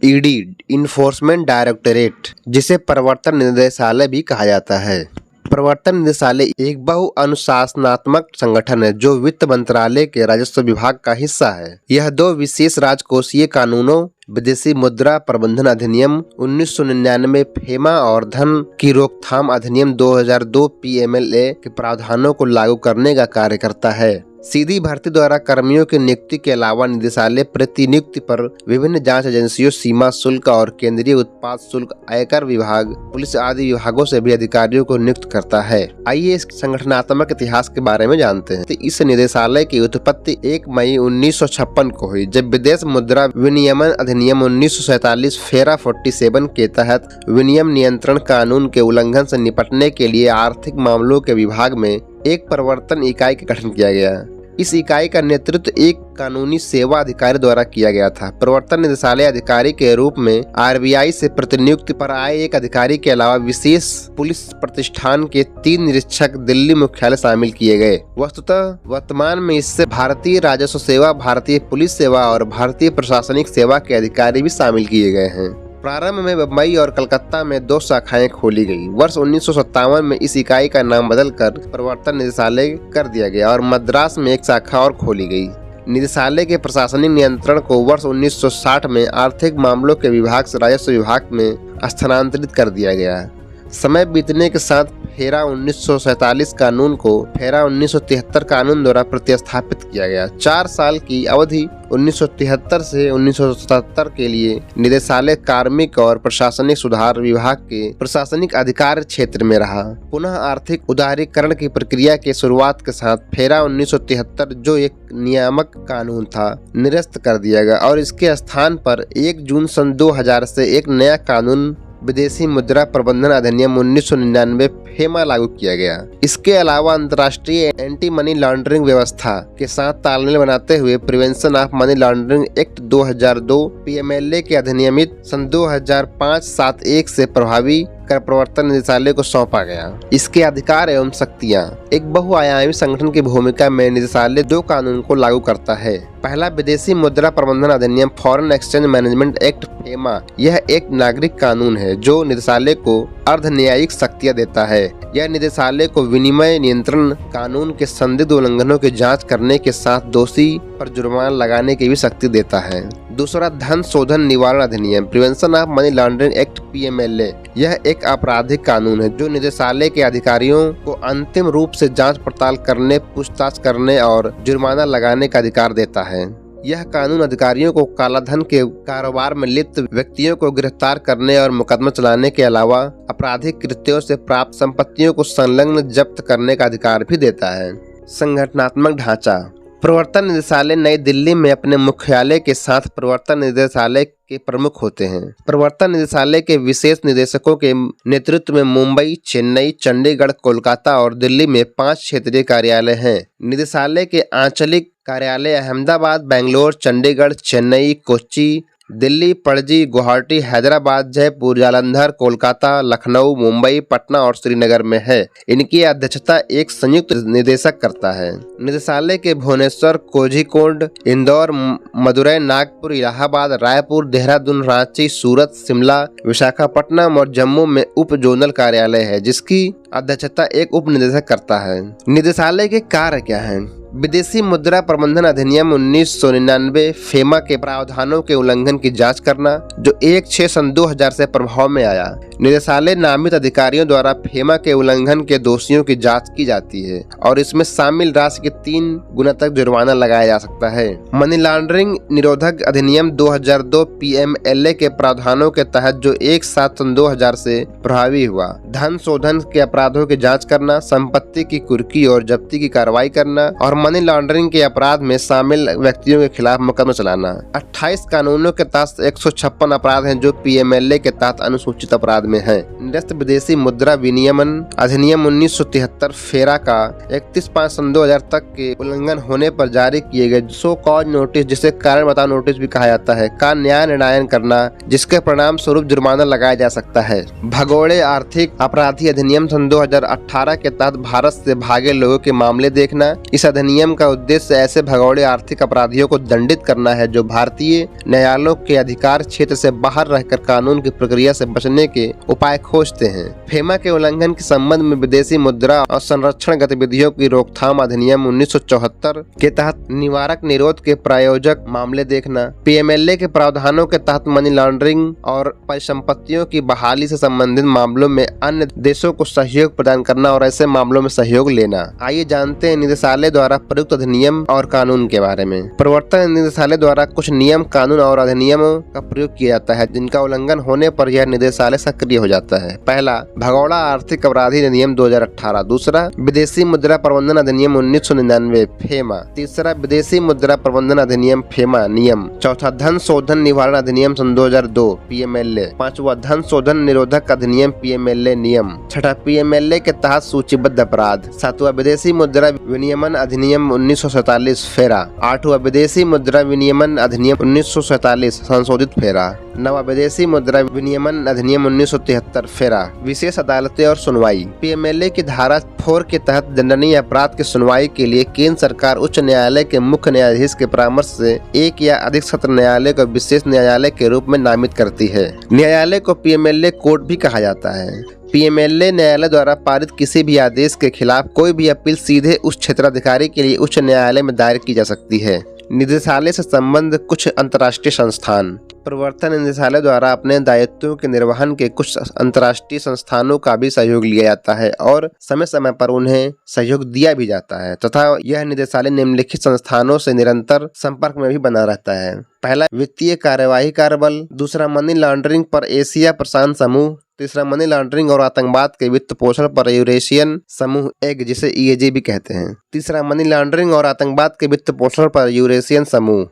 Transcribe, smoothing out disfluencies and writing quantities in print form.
ED enforcement directorate, जिसे प्रवर्तन निदेशालय भी कहा जाता है। प्रवर्तन निदेशालय एक बहु-अनुशासनात्मक संगठन है जो वित्त मंत्रालय के राजस्व विभाग का हिस्सा है। यह 2 विशेष राजकोषीय कानूनों, विदेशी मुद्रा प्रबंधन अधिनियम 1999 फेमा और धन की रोकथाम अधिनियम 2002 पीएमएलए के प्रावधानों को लागू करने का कार्य करता है। सीधी भर्ती द्वारा कर्मियों की नियुक्ति के अलावा निदेशालय प्रतिनियुक्ति पर विभिन्न जांच एजेंसियों, सीमा शुल्क और केंद्रीय उत्पाद शुल्क, आयकर विभाग, पुलिस आदि विभागों से भी अधिकारियों को नियुक्त करता है। आइए इस संगठनात्मक इतिहास के बारे में जानते हैं। तो इस निदेशालय की उत्पत्ति 1 मई 1956 को हुई, जब विदेश मुद्रा विनियमन अधिनियम 1947 फेरा 47 के तहत विनियम नियंत्रण कानून के उल्लंघन से निपटने के लिए आर्थिक मामलों के विभाग में एक प्रवर्तन इकाई का गठन किया गया। इस इकाई का नेतृत्व एक कानूनी सेवा अधिकारी द्वारा किया गया था। प्रवर्तन निदेशालय अधिकारी के रूप में आरबीआई से प्रतिनियुक्ति पर आए एक अधिकारी के अलावा विशेष पुलिस प्रतिष्ठान के 3 निरीक्षक दिल्ली मुख्यालय शामिल किए गए। वस्तुतः वर्तमान में इससे भारतीय राजस्व सेवा, भारतीय पुलिस सेवा और भारतीय प्रशासनिक सेवा के अधिकारी भी शामिल किए गए हैं। प्रारंभ में मुंबई और कलकत्ता में 2 शाखाएं खोली गई। वर्ष 1957 में इस इकाई का नाम बदलकर प्रवर्तन निदेशालय कर दिया गया और मद्रास में एक शाखा और खोली गई। निदेशालय के प्रशासनिक नियंत्रण को वर्ष 1960 में आर्थिक मामलों के विभाग से राजस्व विभाग में स्थानांतरित कर दिया गया। समय बीतने के साथ फेरा 1947 कानून को फेरा 1973 कानून द्वारा प्रतिस्थापित किया गया। 4 साल की अवधि 1973 से 1977 के लिए निदेशालय कार्मिक और प्रशासनिक सुधार विभाग के प्रशासनिक अधिकार क्षेत्र में रहा। पुनः आर्थिक उदारीकरण की प्रक्रिया के शुरुआत के साथ फेरा 1973, जो एक नियामक कानून था, निरस्त कर दिया गया और इसके स्थान पर 1 जून सन 2000 से एक नया कानून विदेशी मुद्रा प्रबंधन अधिनियम 1999 फेमा लागू किया गया। इसके अलावा अंतर्राष्ट्रीय एंटी मनी लॉन्ड्रिंग व्यवस्था के साथ तालमेल बनाते हुए prevention of money laundering act 2002 PMLA के अधिनियमित सन 2005-71 से प्रभावी कर प्रवर्तन निदेशालय को सौंपा गया। इसके अधिकार एवं शक्तियाँ। एक बहुआयामी संगठन की भूमिका में निदेशालय 2 कानून को लागू करता है। पहला, विदेशी मुद्रा प्रबंधन अधिनियम foreign exchange management act FEMA. यह एक नागरिक कानून है जो निदेशालय को अर्ध न्यायिक शक्तियाँ देता है। यह निदेशालय को विनिमय नियंत्रण कानून के संदिग्ध उल्लंघनों की जांच करने के साथ दोषी पर जुर्माना लगाने की भी शक्ति देता है। दूसरा, धन शोधन निवारण अधिनियम prevention of money laundering act PMLA. यह एक आपराधिक कानून है जो निदेशालय के अधिकारियों को अंतिम रूप से जांच पड़ताल करने, पूछताछ करने और जुर्माना लगाने का अधिकार देता है। यह कानून अधिकारियों को कालाधन के कारोबार में लिप्त व्यक्तियों को गिरफ्तार करने और मुकदमा चलाने के अलावा आपराधिक कृत्यों से प्राप्त संपत्तियों को संलग्न जब्त करने का अधिकार भी देता है। संगठनात्मक ढांचा। प्रवर्तन निदेशालय नई दिल्ली में अपने मुख्यालय के साथ प्रवर्तन निदेशालय के प्रमुख होते हैं। प्रवर्तन निदेशालय के विशेष निदेशकों के नेतृत्व में मुंबई, चेन्नई, चंडीगढ़, कोलकाता और दिल्ली में 5 क्षेत्रीय कार्यालय हैं। निदेशालय के आंचलिक कार्यालय अहमदाबाद, बेंगलोर, चंडीगढ़, चेन्नई, कोच्चि, दिल्ली, पणजी, गुवाहाटी, हैदराबाद, जयपुर, जालंधर, कोलकाता, लखनऊ, मुंबई, पटना और श्रीनगर में है। इनकी अध्यक्षता एक संयुक्त निदेशक करता है। निदेशालय के भुवनेश्वर, कोझिकोड, इंदौर, मदुरई, नागपुर, इलाहाबाद, रायपुर, देहरादून, रांची, सूरत, शिमला, विशाखापट्टनम और जम्मू में उप जोनल कार्यालय है, जिसकी अध्यक्षता एक उप निदेशक करता है। निदेशालय के कार्य क्या हैं? विदेशी मुद्रा प्रबंधन अधिनियम 1999 फेमा के प्रावधानों के उल्लंघन की जांच करना, जो 1/6 सन 2000 से प्रभाव में आया। निदेशालय नामित अधिकारियों द्वारा फेमा के उल्लंघन के दोषियों की जांच की जाती है और इसमें शामिल राशि के 3 गुना तक जुर्माना लगाया जा सकता है। मनी लॉन्ड्रिंग निरोधक अधिनियम 2002 पीएमएलए के प्रावधानों के तहत, जो 1/7 सन 2000 से प्रभावी हुआ। धन शोधन के अपराधों की जांच करना, संपत्ति की कुर्की और जब्ती की कार्रवाई करना और मनी लॉन्ड्रिंग के अपराध में शामिल व्यक्तियों के खिलाफ मुकदमा चलाना। 28 कानूनों के तहत 156 अपराध हैं जो पीएमएलए के तहत अनुसूचित अपराध में हैं। निरस्त विदेशी मुद्रा विनियमन अधिनियम 1973 फेरा का 31/5 सन 2000 तक के उल्लंघन होने पर जारी किए गए सो कॉज नोटिस, जिसे कारण बताओ नोटिस भी कहा जाता है, का न्याय निर्णय करना, जिसके परिणाम स्वरूप जुर्माना लगाया जा सकता है। भगोड़े आर्थिक अपराधी अधिनियम सन 2018 के तहत भारत से भागे लोगों के मामले देखना। इस अधिनियम अधिनियम का उद्देश्य ऐसे भगोड़े आर्थिक अपराधियों को दंडित करना है जो भारतीय न्यायालयों के अधिकार क्षेत्र से बाहर रहकर कानून की प्रक्रिया से बचने के उपाय खोजते हैं। फेमा के उल्लंघन के संबंध में विदेशी मुद्रा और संरक्षण गतिविधियों की रोकथाम अधिनियम 1974 के तहत निवारक निरोध के प्रायोजक मामले देखना, पीएमएलए के प्रावधानों के तहत मनी लॉन्ड्रिंग और परिसंपत्तियों की बहाली से संबंधित मामलों में अन्य देशों को सहयोग प्रदान करना और ऐसे मामलों में सहयोग लेना। आइए जानते हैं निदेशालय द्वारा प्रयुक्त अधिनियम और कानून के बारे में। प्रवर्तन निदेशालय द्वारा कुछ नियम, कानून और अधिनियमों का प्रयोग किया जाता है जिनका उल्लंघन होने पर यह निदेशालय सक्रिय हो जाता है। पहला, भगोड़ा आर्थिक अपराधी अधिनियम 2018। दूसरा, विदेशी मुद्रा प्रबंधन अधिनियम 1999 फेमा। तीसरा, विदेशी मुद्रा प्रबंधन अधिनियम फेमा नियम। चौथा, धन शोधन निवारण अधिनियम सन 2002 पीएमएलए। पांचवा, धन शोधन निरोधक अधिनियम पीएमएलए नियम। छठा, पीएमएलए के तहत सूचीबद्ध अपराध। सातवां, विदेशी मुद्रा विनियमन अधिनियम 1947 फेरा। आठवां, विदेशी मुद्रा विनियमन अधिनियम 1947 संशोधित फेरा। नवा, विदेशी मुद्रा विनियमन अधिनियम 1973 फेरा। विशेष अदालतें और सुनवाई। पीएमएलए की धारा 4 के तहत दंडनीय अपराध की सुनवाई के लिए केंद्र सरकार उच्च न्यायालय के मुख्य न्यायाधीश के परामर्श से एक या अधिक सत्र न्यायालय को विशेष न्यायालय के रूप में नामित करती है। न्यायालय को पीएमएलए कोर्ट भी कहा जाता है। पीएमएलए न्यायालय द्वारा पारित किसी भी आदेश के खिलाफ कोई भी अपील सीधे उस क्षेत्राधिकारी के लिए उच्च न्यायालय में दायर की जा सकती है। निदेशालय से संबंध कुछ अंतर्राष्ट्रीय संस्थान। प्रवर्तन निदेशालय द्वारा अपने दायित्वों के निर्वहन के कुछ अंतर्राष्ट्रीय संस्थानों का भी सहयोग लिया जाता है और समय समय पर उन्हें सहयोग दिया भी जाता है तथा यह निदेशालय निम्नलिखित संस्थानों से निरंतर संपर्क में भी बना रहता है। पहला, वित्तीय कार्यवाही कार्यबल। दूसरा, मनी लॉन्ड्रिंग पर एशिया प्रशांत समूह। तीसरा, मनी लॉन्ड्रिंग और आतंकवाद के वित्त पोषण पर यूरेशियन समूह एक, जिसे ईएजी भी कहते हैं। तीसरा, मनी लॉन्ड्रिंग और आतंकवाद के वित्त पोषण पर यूरेशियन समूह।